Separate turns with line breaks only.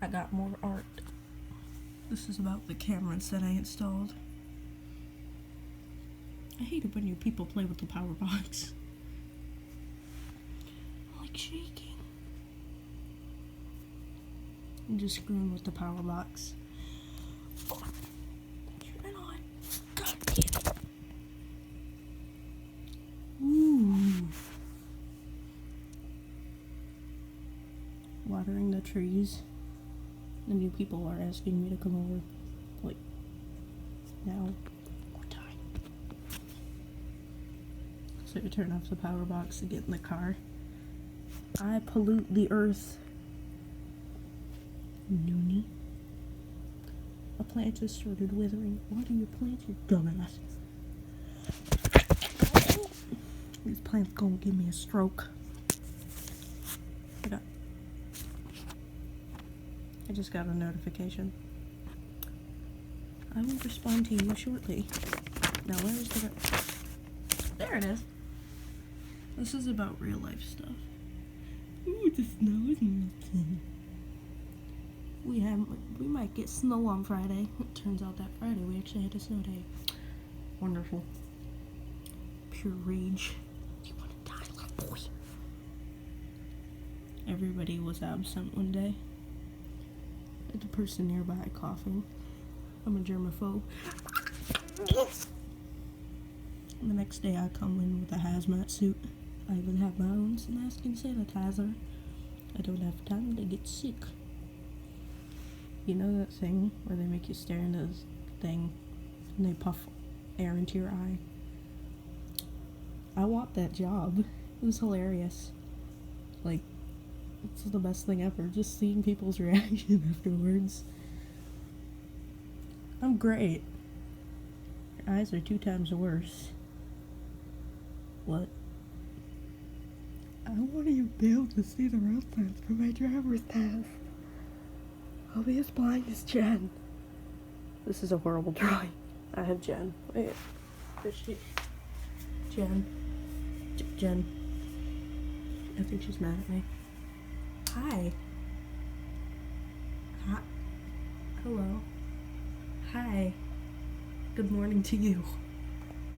I got more art. This is about the cameras that I installed. I hate it when you people play with the power box. I'm like shaking. I'm just screwing with the power box. Oh, turn it on. God damn it. Ooh. Watering the trees. The new people are asking me to come over. Like, now. What time? So I turn off the power box to get in the car. I pollute the earth. Noonie. A plant just started withering. Why do you plant, you dumbass? These plants gonna give me a stroke. I just got a notification. I will respond to you shortly. Now where is the... There it is. This is about real life stuff. Ooh, the snow is melting. We might get snow on Friday. It turns out that Friday we actually had a snow day. Wonderful. Pure rage. You wanna die, little boy? Everybody was absent one day. The person nearby coughing. I'm a germaphobe. The next day I come in with a hazmat suit. I even have my own mask and sanitizer. I don't have time to get sick. You know that thing where they make you stare into this thing and they puff air into your eye? I want that job. It was hilarious. Like, it's the best thing ever, just seeing people's reaction afterwards. I'm great. Your eyes are 2 times worse. What? I want to be able to see the road signs for my driver's test. I'll be as blind as Jen. This is a horrible drawing. I have Jen. Wait. Is she? Jen. Jen. I think she's mad at me. Hi. Hi. Hello. Hi. Good morning to you.